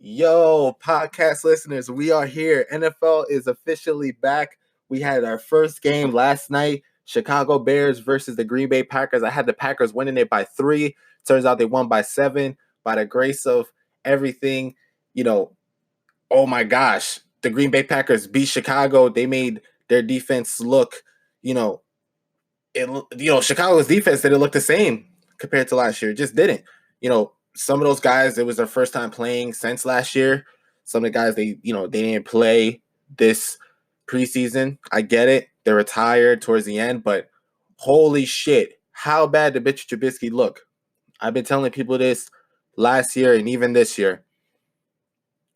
Yo, podcast listeners, we are here. NFL is officially back. We had our first game last night, Chicago Bears versus the Green Bay Packers. I had the Packers winning it by 3. Turns out they won by 7 by the grace of everything. Oh my gosh, the Green Bay Packers beat Chicago. They made their defense look, you know, Chicago's defense didn't look the same compared to last year. It just didn't. Some of those guys, it was their first time playing since last year. Some of the guys, they didn't play this preseason. I get it. They're retired towards the end, but holy shit, how bad did Mitchell Trubisky look? I've been telling people this last year and even this year.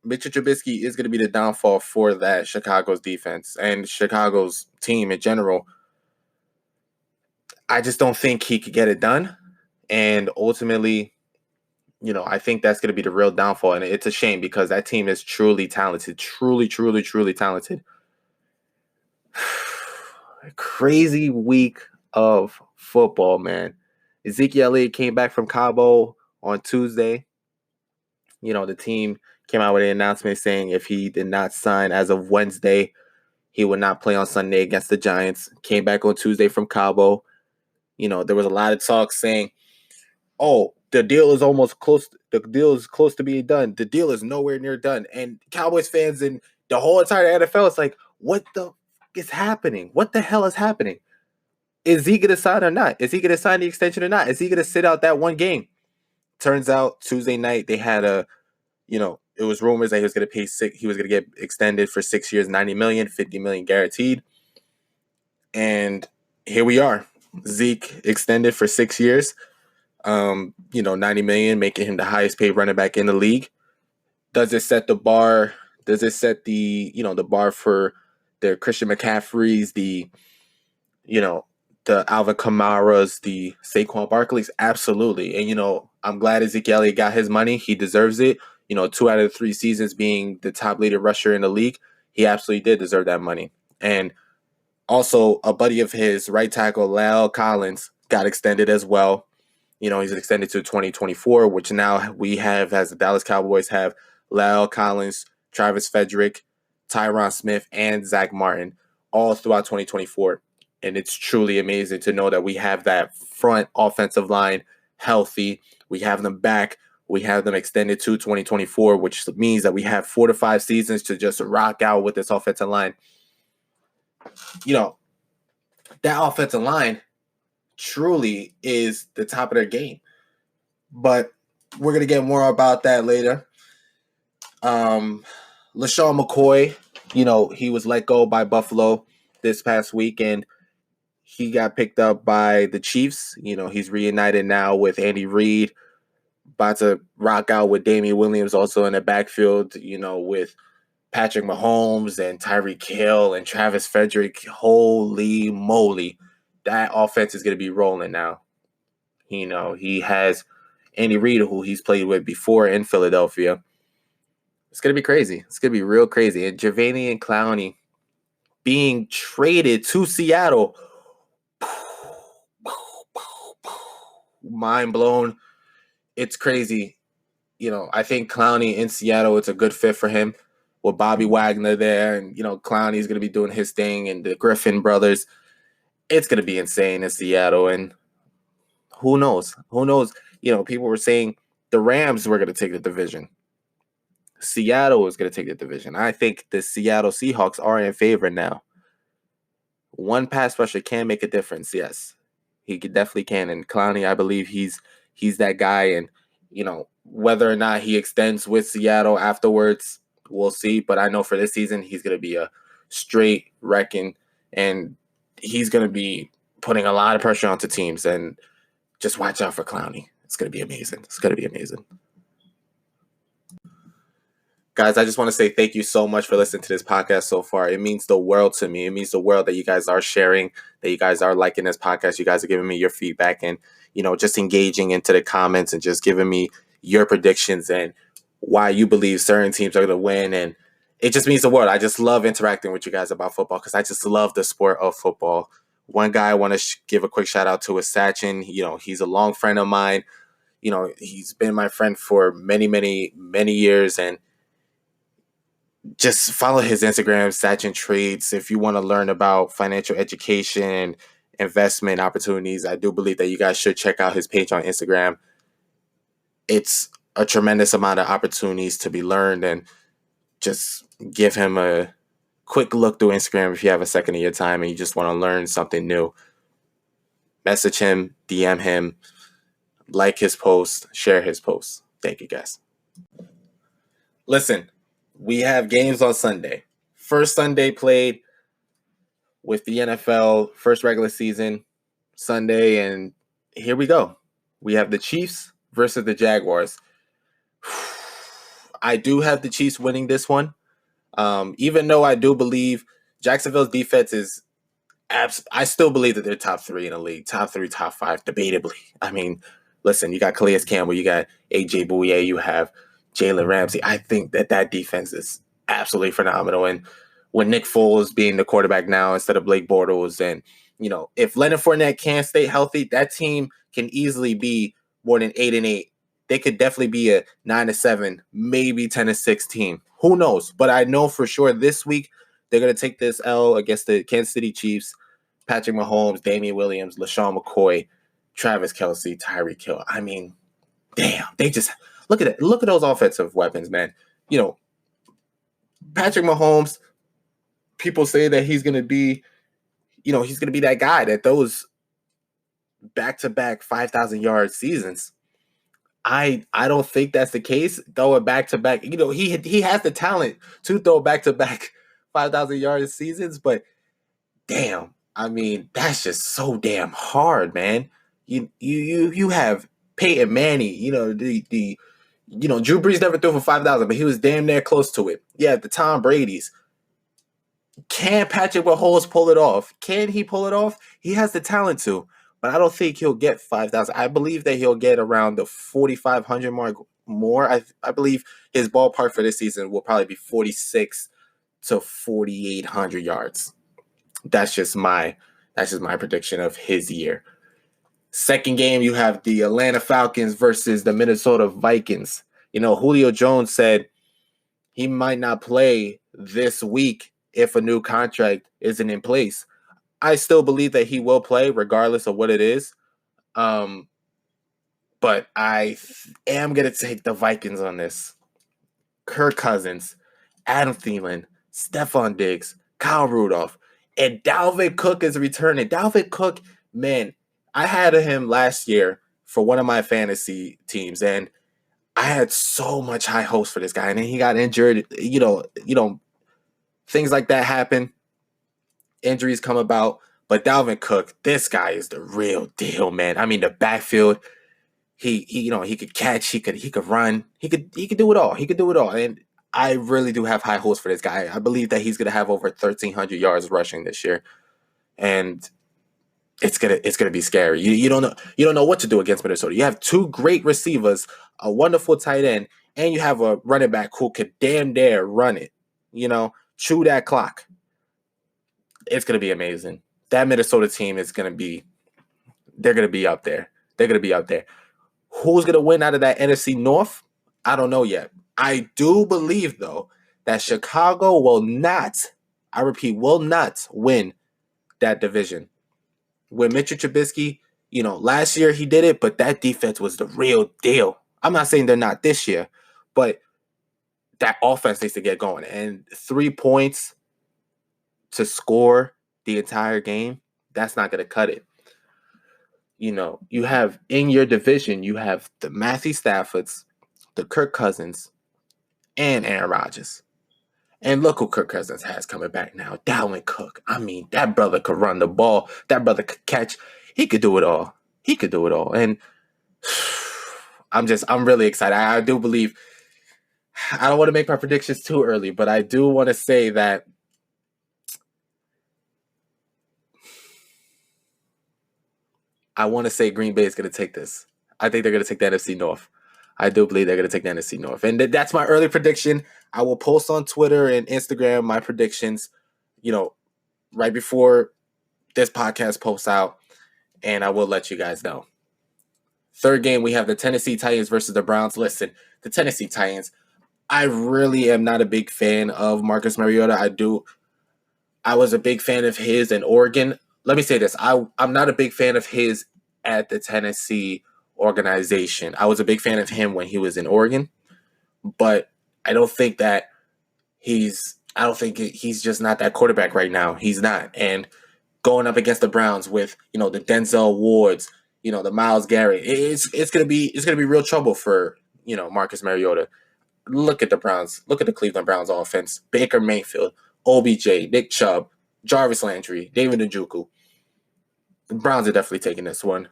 Mitchell Trubisky is going to be the downfall for that Chicago's defense and Chicago's team in general. I just don't think he could get it done. And ultimately, I think that's going to be the real downfall. And it's a shame because that team is truly talented. Truly, truly, truly talented. Crazy week of football, man. Ezekiel came back from Cabo on Tuesday. The team came out with an announcement saying if he did not sign as of Wednesday, he would not play on Sunday against the Giants. Came back on Tuesday from Cabo. There was a lot of talk saying, oh, the deal is almost close. The deal is close to being done. The deal is nowhere near done. And Cowboys fans and the whole entire NFL, it's like, what the f- is happening? What the hell is happening? Is he going to sign or not? Is he going to sign the extension or not? Is he going to sit out that one game? Turns out Tuesday night they had it was rumors that he was going to pay he was going to get extended for 6 years, $90 million, $50 million guaranteed. And here we are. Zeke extended for 6 years. $90 million, making him the highest paid running back in the league. Does it set the bar? Does it set the bar for the Christian McCaffreys, the Alvin Kamaras, the Saquon Barkleys? Absolutely. And I'm glad Ezekiel got his money. He deserves it. 2 out of 3 seasons being the top leading rusher in the league, he absolutely did deserve that money. And also, a buddy of his, right tackle Lyle Collins, got extended as well. He's extended to 2024, which now we have, as the Dallas Cowboys, have Lyle Collins, Travis Frederick, Tyron Smith, and Zach Martin all throughout 2024. And it's truly amazing to know that we have that front offensive line healthy. We have them back. We have them extended to 2024, which means that we have 4 to 5 seasons to just rock out with this offensive line. That offensive line truly is the top of their game. But we're going to get more about that later. LaShawn McCoy, he was let go by Buffalo this past week, and he got picked up by the Chiefs. He's reunited now with Andy Reid, about to rock out with Damian Williams also in the backfield, with Patrick Mahomes and Tyreek Hill and Travis Frederick. Holy moly. That offense is going to be rolling now. He has Andy Reid, who he's played with before in Philadelphia. It's going to be crazy. It's going to be real crazy. And Javanian Clowney being traded to Seattle. Mind blown. It's crazy. I think Clowney in Seattle, it's a good fit for him with Bobby Wagner there. And, Clowney's going to be doing his thing, and the Griffin brothers. It's going to be insane in Seattle. And who knows? Who knows? People were saying the Rams were going to take the division. Seattle is going to take the division. I think the Seattle Seahawks are in favor now. One pass rusher can make a difference, yes. He definitely can. And Clowney, I believe he's that guy. And, whether or not he extends with Seattle afterwards, we'll see. But I know for this season, he's going to be a straight wrecking. And he's going to be putting a lot of pressure onto teams. And just watch out for Clowney. It's going to be amazing. It's going to be amazing. Guys, I just want to say thank you so much for listening to this podcast so far. It means the world to me. It means the world that you guys are sharing, that you guys are liking this podcast. You guys are giving me your feedback and, just engaging into the comments and just giving me your predictions and why you believe certain teams are going to win. And it just means the world. I just love interacting with you guys about football because I just love the sport of football. One guy I want to give a quick shout out to is Sachin. He's a long friend of mine. He's been my friend for many, many, many years. And just follow his Instagram, Sachin Trades. If you want to learn about financial education and investment opportunities, I do believe that you guys should check out his page on Instagram. It's a tremendous amount of opportunities to be learned, and just give him a quick look through Instagram if you have a second of your time and you just want to learn something new. Message him, DM him, like his post, share his post. Thank you, guys. Listen, we have games on Sunday. First Sunday played with the NFL, first regular season Sunday, and here we go. We have the Chiefs versus the Jaguars. I do have the Chiefs winning this one, even though I do believe Jacksonville's defense is I still believe that they're top 3 in the league, top 3, top 5, debatably. I mean, listen, you got Calais Campbell, you got AJ Bouye, you have Jalen Ramsey. I think that defense is absolutely phenomenal. And when Nick Foles being the quarterback now instead of Blake Bortles, and if Leonard Fournette can't stay healthy, that team can easily be more than 8-8. They could definitely be a 9-7, maybe 10-6 team. Who knows? But I know for sure this week they're going to take this L against the Kansas City Chiefs. Patrick Mahomes, Damian Williams, LaShawn McCoy, Travis Kelce, Tyreek Hill. I mean, damn, they just look at it. Look at those offensive weapons, man. Patrick Mahomes, people say that he's going to be, he's going to be that guy that those back-to-back 5,000-yard seasons. I don't think that's the case. Throw a back-to-back, he has the talent to throw back-to-back 5,000-yard seasons, but damn, I mean, that's just so damn hard, man. You have Peyton Manning, Drew Brees never threw for 5,000, but he was damn near close to it. Yeah, the Tom Brady's. Can Patrick Mahomes pull it off? Can he pull it off? He has the talent to, but I don't think he'll get 5,000. I believe that he'll get around the 4,500 mark more. I believe his ballpark for this season will probably be 46 to 4,800 yards. That's just my prediction of his year. Second game, you have the Atlanta Falcons versus the Minnesota Vikings. Julio Jones said he might not play this week if a new contract isn't in place. I still believe that he will play regardless of what it is. But I am going to take the Vikings on this. Kirk Cousins, Adam Thielen, Stephon Diggs, Kyle Rudolph, and Dalvin Cook is returning. Dalvin Cook, man, I had him last year for one of my fantasy teams, and I had so much high hopes for this guy, and then he got injured. Things like that happen. Injuries come about, but Dalvin Cook, this guy is the real deal, man. I mean, the backfield, he could catch, he could run, he could do it all. He could do it all, and I really do have high hopes for this guy. I believe that he's gonna have over 1,300 yards rushing this year, and it's gonna be scary. You don't know what to do against Minnesota. You have two great receivers, a wonderful tight end, and you have a running back who could damn dare run it. Chew that clock. It's gonna be amazing. That Minnesota team is gonna be. They're gonna be up there. They're gonna be up there. Who's gonna win out of that NFC North? I don't know yet. I do believe though that Chicago will not. I repeat, will not win that division. With Mitchell Trubisky, last year he did it, but that defense was the real deal. I'm not saying they're not this year, but that offense needs to get going. And 3 points to score the entire game, that's not going to cut it. You have in your division, you have the Matthew Staffords, the Kirk Cousins, and Aaron Rodgers. And look who Kirk Cousins has coming back now. Dalvin Cook. I mean, that brother could run the ball. That brother could catch. He could do it all. He could do it all. And I'm really excited. I do believe, I don't want to make my predictions too early, but I do want to say that I want to say Green Bay is going to take this. I think they're going to take the NFC North. I do believe they're going to take the NFC North. And that's my early prediction. I will post on Twitter and Instagram my predictions, right before this podcast posts out, and I will let you guys know. Third game, we have the Tennessee Titans versus the Browns. Listen, the Tennessee Titans, I really am not a big fan of Marcus Mariota. I was a big fan of his in Oregon. Let me say this. I'm not a big fan of his at the Tennessee organization. I was a big fan of him when he was in Oregon, but I don't think that he's just not that quarterback right now. He's not. And going up against the Browns with, the Denzel Wards, the Myles Garrett, it's gonna be real trouble for, Marcus Mariota. Look at the Browns. Look at the Cleveland Browns offense. Baker Mayfield, OBJ, Nick Chubb, Jarvis Landry, David Njoku. The Browns are definitely taking this one.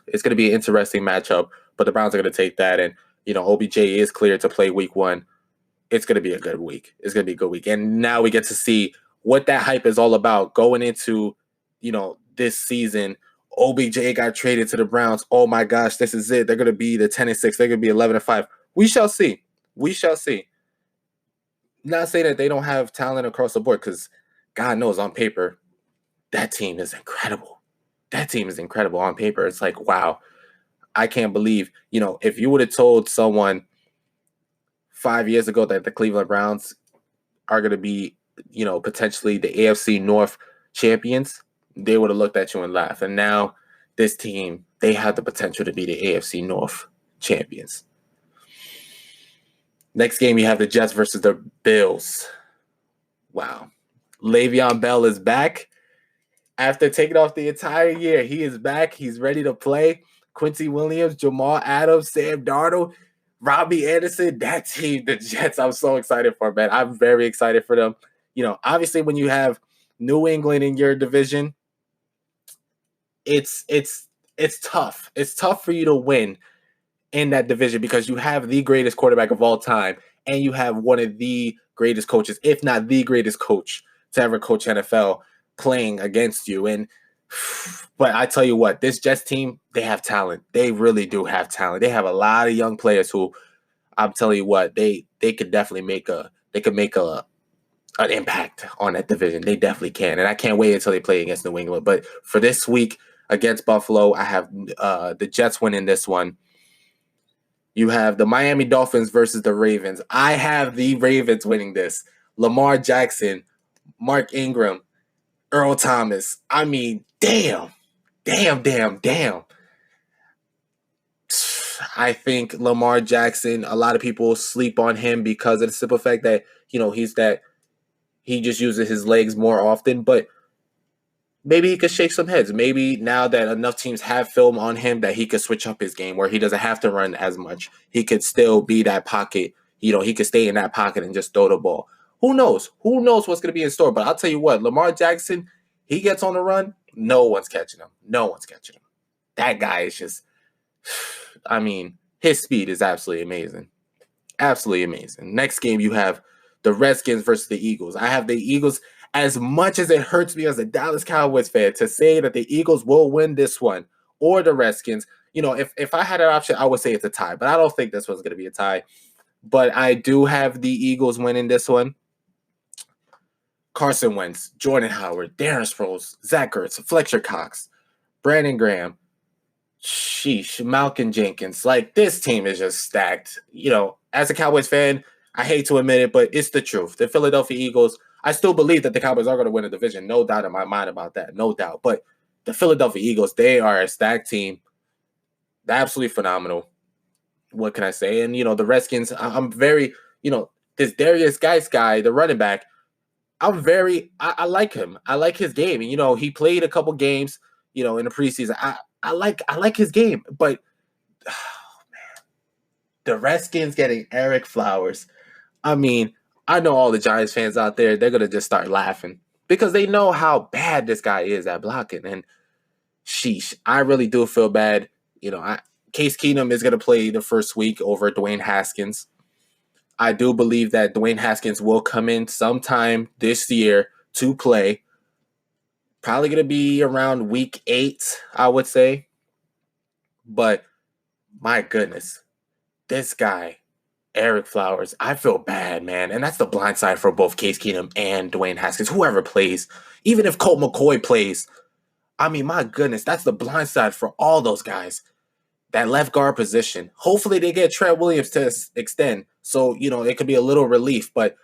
It's going to be an interesting matchup, but the Browns are going to take that. And, OBJ is cleared to play week 1. It's going to be a good week. It's going to be a good week. And now we get to see what that hype is all about going into, this season. OBJ got traded to the Browns. Oh my gosh, this is it. They're going to be the 10-6. They're going to be 11-5. We shall see. We shall see. Not saying that they don't have talent across the board, because God knows on paper, that team is incredible. That team is incredible on paper. It's like, wow, I can't believe, if you would have told someone 5 years ago that the Cleveland Browns are going to be, potentially the AFC North champions, they would have looked at you and laughed. And now this team, they have the potential to be the AFC North champions. Next game, you have the Jets versus the Bills. Wow. Le'Veon Bell is back. After taking off the entire year, he is back. He's ready to play. Quincy Williams, Jamal Adams, Sam Darnold, Robbie Anderson, that team, the Jets, I'm so excited for, man. I'm very excited for them. Obviously when you have New England in your division, it's tough. It's tough for you to win in that division because you have the greatest quarterback of all time and you have one of the greatest coaches, if not the greatest coach to ever coach NFL, playing against you. But I tell you what, this Jets team, they have talent. They really do have talent. They have a lot of young players who, I'm telling you what, they could definitely make an impact on that division. They definitely can. And I can't wait until they play against New England. But for this week against Buffalo, I have the Jets winning this one. You have the Miami Dolphins versus the Ravens. I have the Ravens winning this. Lamar Jackson, Mark Ingram, Earl Thomas. I mean, damn. I think Lamar Jackson, a lot of people sleep on him because of the simple fact that, he just uses his legs more often, but maybe he could shake some heads. Maybe now that enough teams have film on him that he could switch up his game where he doesn't have to run as much. He could still be that pocket. He could stay in that pocket and just throw the ball. Who knows? Who knows what's going to be in store? But I'll tell you what, Lamar Jackson, he gets on the run, no one's catching him. That guy is just, his speed is absolutely amazing. Absolutely amazing. Next game, you have the Redskins versus the Eagles. I have the Eagles. As much as it hurts me as a Dallas Cowboys fan to say that the Eagles will win this one or the Redskins, if I had an option, I would say it's a tie. But I don't think this one's going to be a tie. But I do have the Eagles winning this one. Carson Wentz, Jordan Howard, Darren Sproles, Zach Ertz, Fletcher Cox, Brandon Graham, Malcolm Jenkins. Like, this team is just stacked. As a Cowboys fan, I hate to admit it, but it's the truth. The Philadelphia Eagles, I still believe that the Cowboys are going to win the division. No doubt in my mind about that. No doubt. But the Philadelphia Eagles, they are a stacked team. They're absolutely phenomenal. What can I say? And, the Redskins, I'm very, this Darius Geis guy, the running back, I like him. I like his game. And, he played a couple games, in the preseason. I like his game. But, oh, man, the Redskins getting Eric Flowers. I know all the Giants fans out there, they're going to just start laughing because they know how bad this guy is at blocking. And I really do feel bad. Case Keenum is going to play the first week over Dwayne Haskins. I do believe that Dwayne Haskins will come in sometime this year to play. Probably going to be around week 8, I would say. But my goodness, this guy, Eric Flowers, I feel bad, man. And that's the blind side for both Case Keenum and Dwayne Haskins, whoever plays. Even if Colt McCoy plays, my goodness, that's the blind side for all those guys. that left guard position. Hopefully they get Trent Williams to extend, so it could be a little relief. But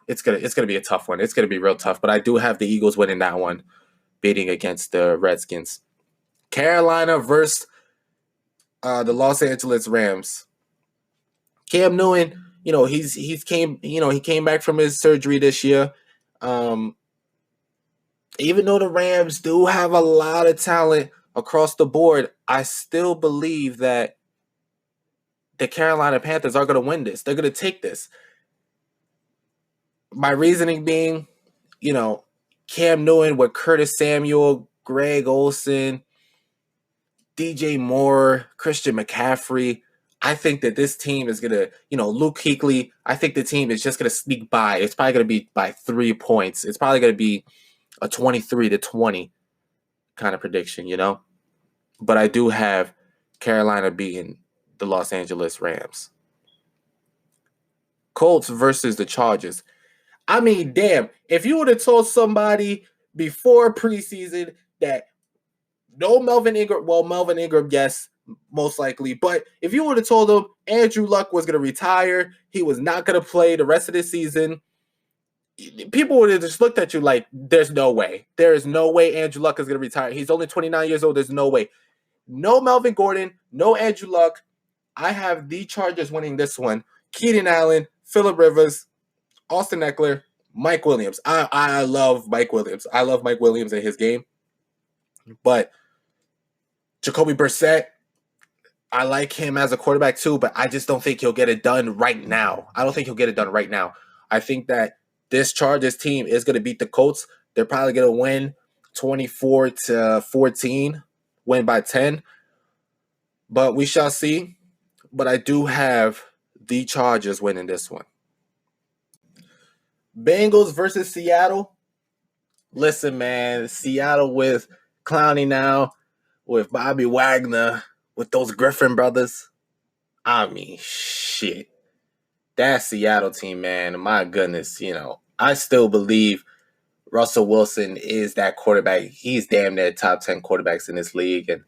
it's gonna be a tough one. It's gonna be real tough. But I do have the Eagles winning that one, beating against the Redskins. Carolina versus the Los Angeles Rams. Cam Newton, he came back from his surgery this year. Even though the Rams do have a lot of talent across the board, I still believe that the Carolina Panthers are going to win this. They're going to take this. My reasoning being, Cam Newton with Curtis Samuel, Greg Olsen, DJ Moore, Christian McCaffrey. I think that this team is going to, Luke Kuechly, I think the team is just going to sneak by. It's probably going to be by 3 points. It's probably going to be a 23-20 kind of prediction, But I do have Carolina beating the Los Angeles Rams. Colts versus the Chargers. I mean, damn, if you would have told somebody before preseason that no Melvin Ingram, yes, most likely. But if you would have told them Andrew Luck was going to retire, he was not going to play the rest of the season, people would have just looked at you like, there's no way. There is no way Andrew Luck is going to retire. He's only 29 years old. There's no way. No Melvin Gordon, no Andrew Luck. I have the Chargers winning this one. Keenan Allen, Phillip Rivers, Austin Eckler, Mike Williams. I love Mike Williams. I love Mike Williams in his game. But Jacoby Brissett, I like him as a quarterback too, but I just don't think he'll get it done right now. I think that this Chargers team is going to beat the Colts. They're probably going to win 24-14, win by 10. But we shall see. But I do have the Chargers winning this one. Bengals versus Seattle. Listen, man, Seattle with Clowney now, with Bobby Wagner, with those Griffin brothers. I mean, shit. That Seattle team, man, my goodness, I still believe Russell Wilson is that quarterback. He's damn near top 10 quarterbacks in this league. And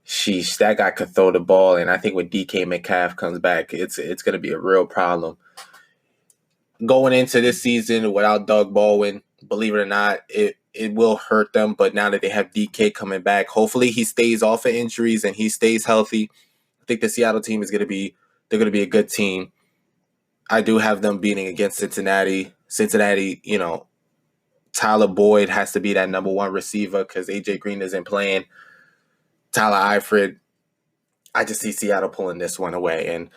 sheesh, that guy could throw the ball. And I think when DK Metcalf comes back, it's going to be a real problem. Going into this season without Doug Baldwin, believe it or not, it will hurt them. But now that they have DK coming back, hopefully he stays off of injuries and he stays healthy. I think the Seattle team is going to be a good team. I do have them beating against Cincinnati. Cincinnati, Tyler Boyd has to be that number one receiver because AJ Green isn't playing. Tyler Eifert, I just see Seattle pulling this one away. And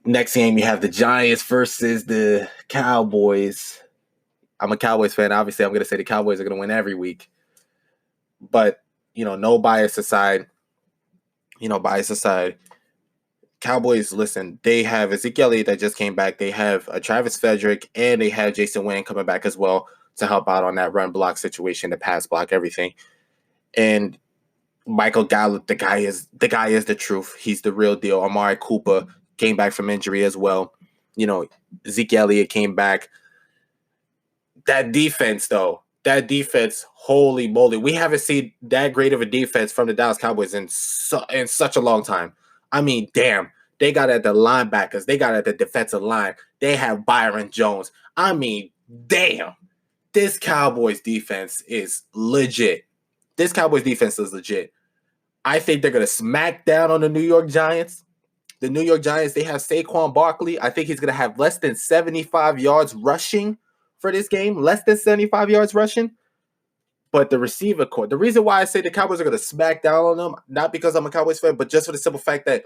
next game, you have the Giants versus the Cowboys. I'm a Cowboys fan. Obviously, I'm going to say the Cowboys are going to win every week. But, no bias aside, Cowboys, listen, they have Ezekiel Elliott that just came back. They have Travis Frederick, and they have Jason Wynn coming back as well to help out on that run block situation, the pass block, everything. And Michael Gallup, the guy is the truth. He's the real deal. Amari Cooper came back from injury as well. Ezekiel Elliott came back. That defense, holy moly. We haven't seen that great of a defense from the Dallas Cowboys in such a long time. I mean, damn. They got at the linebackers. They got at the defensive line. They have Byron Jones. I mean, damn. This Cowboys defense is legit. I think they're going to smack down on the New York Giants. The New York Giants, they have Saquon Barkley. I think he's going to have less than 75 yards rushing for this game. Less than 75 yards rushing. But the receiver core, the reason why I say the Cowboys are going to smack down on them, not because I'm a Cowboys fan, but just for the simple fact that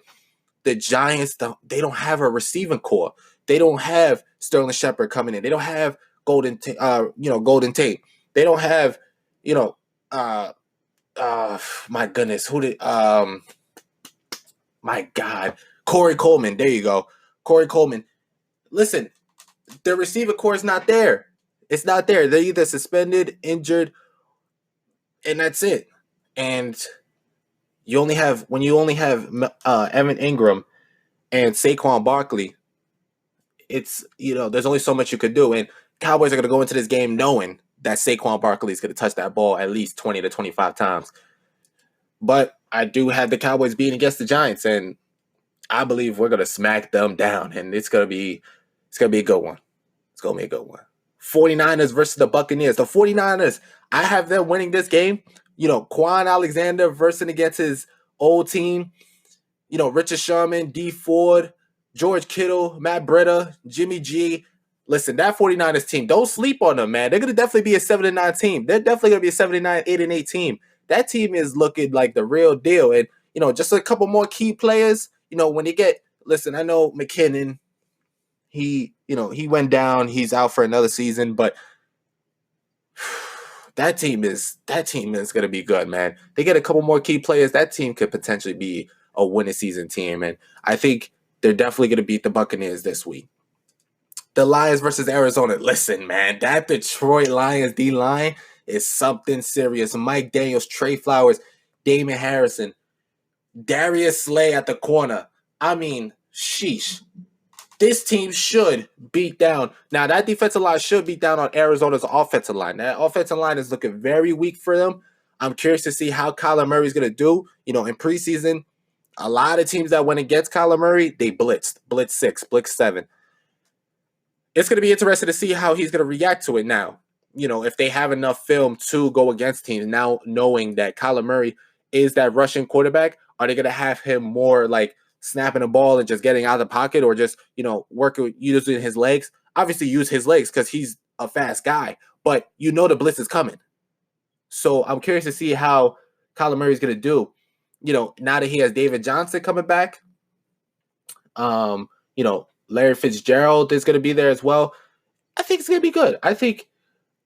the Giants, they don't have a receiving core. They don't have Sterling Shepard coming in. They don't have Golden Tate. They don't have, my goodness, my God, Corey Coleman. There you go. Corey Coleman. Listen, the receiver core is not there. It's not there. They're either suspended, injured, and that's it. And when you only have Evan Ingram and Saquon Barkley, it's, there's only so much you could do. And Cowboys are going to go into this game knowing that Saquon Barkley is going to touch that ball at least 20 to 25 times. But I do have the Cowboys beating against the Giants, and I believe we're gonna smack them down, and it's gonna be a good one. It's gonna be a good one. 49ers versus the Buccaneers. The 49ers, I have them winning this game. Quan Alexander versus against his old team. Richard Sherman, D Ford, George Kittle, Matt Breida, Jimmy G. Listen, that 49ers team, don't sleep on them, man. They're going to definitely be a 7-9 team. They're definitely going to be a 7-9, 8-8 team. That team is looking like the real deal. And, just a couple more key players, when they get, listen, I know McKinnon, he went down. He's out for another season, but that team is going to be good, man. They get a couple more key players. That team could potentially be a winning season team, and I think they're definitely going to beat the Buccaneers this week. The Lions versus Arizona. Listen, man, that Detroit Lions D-line is something serious. Mike Daniels, Trey Flowers, Damon Harrison, Darius Slay at the corner. I mean, sheesh. This team should beat down. Now, that defensive line should beat down on Arizona's offensive line. That offensive line is looking very weak for them. I'm curious to see how Kyler Murray is going to do. In preseason, a lot of teams that went against Kyler Murray, they blitzed. Blitz 6, blitz 7. It's going to be interesting to see how he's going to react to it now. If they have enough film to go against teams, now knowing that Kyler Murray is that rushing quarterback, are they going to have him more like snapping a ball and just getting out of the pocket, or just, working using his legs? Obviously use his legs because he's a fast guy, but the blitz is coming. So I'm curious to see how Kyler Murray is going to do. Now that he has David Johnson coming back, Larry Fitzgerald is going to be there as well. I think it's going to be good. I think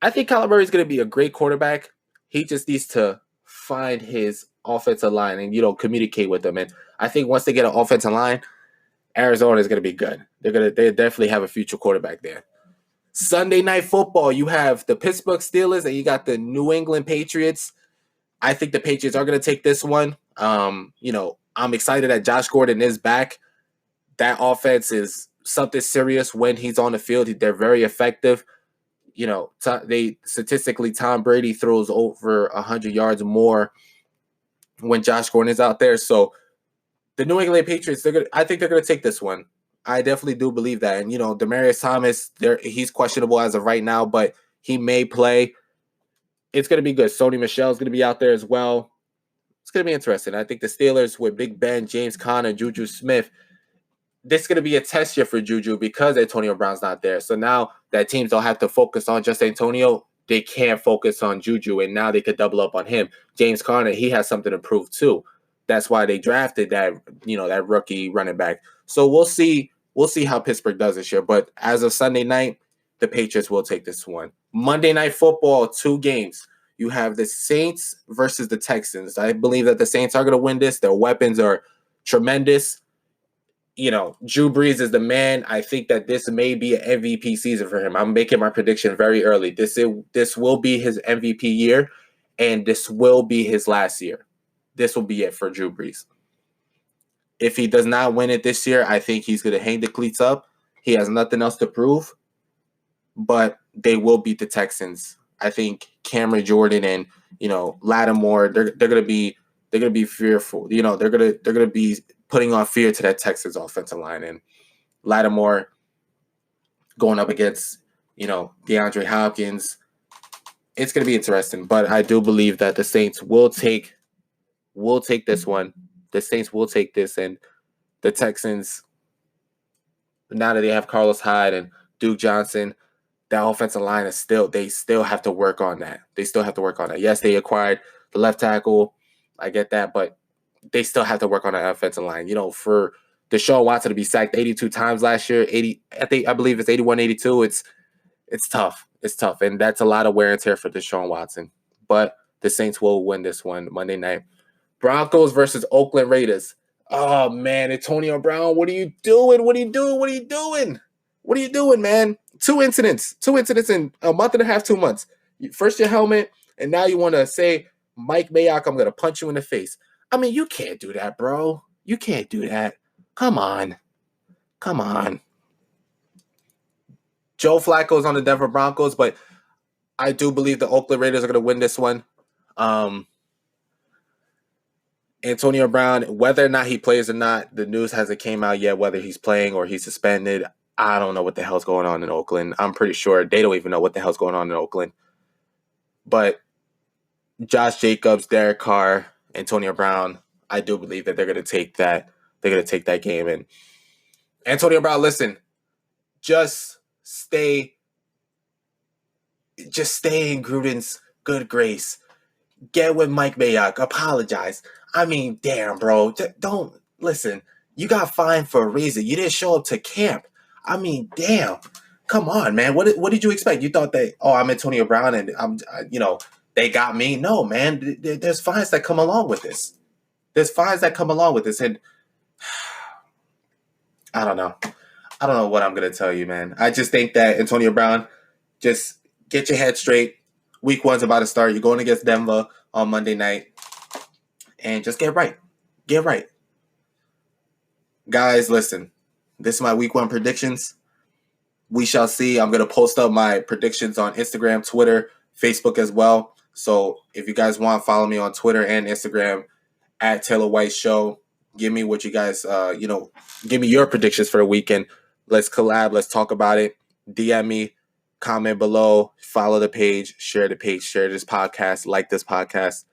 Kyler Murray is going to be a great quarterback. He just needs to find his offensive line and, communicate with them. And I think once they get an offensive line, Arizona is going to be good. They definitely have a future quarterback there. Sunday Night Football, you have the Pittsburgh Steelers and you got the New England Patriots. I think the Patriots are going to take this one. I'm excited that Josh Gordon is back. That offense is something serious when he's on the field. They're very effective. Statistically, Tom Brady throws over 100 yards more when Josh Gordon is out there. So the New England Patriots, I think they're going to take this one. I definitely do believe that. And, Demaryius Thomas, he's questionable as of right now, but he may play. It's going to be good. Sony Michel's going to be out there as well. It's going to be interesting. I think the Steelers with Big Ben, James Conner, Juju Smith, this is going to be a test year for Juju because Antonio Brown's not there. So now that teams don't have to focus on just Antonio, they can't focus on Juju, and now they could double up on him. James Conner, he has something to prove too. That's why they drafted that rookie running back. So we'll see how Pittsburgh does this year. But as of Sunday night, the Patriots will take this one. Monday Night Football, 2 games. You have the Saints versus the Texans. I believe that the Saints are going to win this. Their weapons are tremendous. Drew Brees is the man. I think that this may be an MVP season for him. I'm making my prediction very early. This will be his MVP year, and this will be his last year. This will be it for Drew Brees. If he does not win it this year, I think he's going to hang the cleats up. He has nothing else to prove, but they will beat the Texans. I think Cameron Jordan and Lattimore, they're going to be fearful. They're going to be putting on fear to that Texans offensive line, and Lattimore going up against DeAndre Hopkins. It's going to be interesting, but I do believe that the Saints will take this one. The Saints will take this, and the Texans, now that they have Carlos Hyde and Duke Johnson, that offensive line they still have to work on that. Yes, they acquired the left tackle. I get that, but they still have to work on the offensive line. For Deshaun Watson to be sacked 82 times last year, I believe it's 81, 82. It's tough. It's tough, and that's a lot of wear and tear for Deshaun Watson. But the Saints will win this one Monday night. Broncos versus Oakland Raiders. Oh, man, Antonio Brown, what are you doing? What are you doing, man? Two incidents in a month and a half, 2 months. First your helmet, and now you want to say, Mike Mayock, I'm going to punch you in the face. I mean, you can't do that, bro. You can't do that. Come on. Joe Flacco's on the Denver Broncos, but I do believe the Oakland Raiders are going to win this one. Antonio Brown, whether or not he plays or not, the news hasn't came out yet whether he's playing or he's suspended. I don't know what the hell's going on in Oakland. I'm pretty sure they don't even know what the hell's going on in Oakland. But Josh Jacobs, Derek Carr, Antonio Brown, I do believe that they're going to take that. They're going to take that game. And Antonio Brown, listen, just stay in Gruden's good grace. Get with Mike Mayock. Apologize. I mean, damn, bro. Don't listen. You got fined for a reason. You didn't show up to camp. I mean, damn. Come on, man. What did you expect? You thought that, I'm Antonio Brown and they got me? No, man. There's fines that come along with this. And I don't know. I don't know what I'm going to tell you, man. I just think that Antonio Brown, just get your head straight. Week 1's about to start. You're going against Denver on Monday night. And just get right. Get right. Guys, listen. This is my week 1 predictions. We shall see. I'm going to post up my predictions on Instagram, Twitter, Facebook as well. So if you guys want, follow me on Twitter and Instagram at TaylorWhiteShow. Give me what you guys, give me your predictions for the weekend. Let's collab. Let's talk about it. DM me. Comment below, follow the page, share this podcast, like this podcast.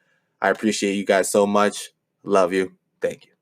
I appreciate you guys so much. Love you. Thank you.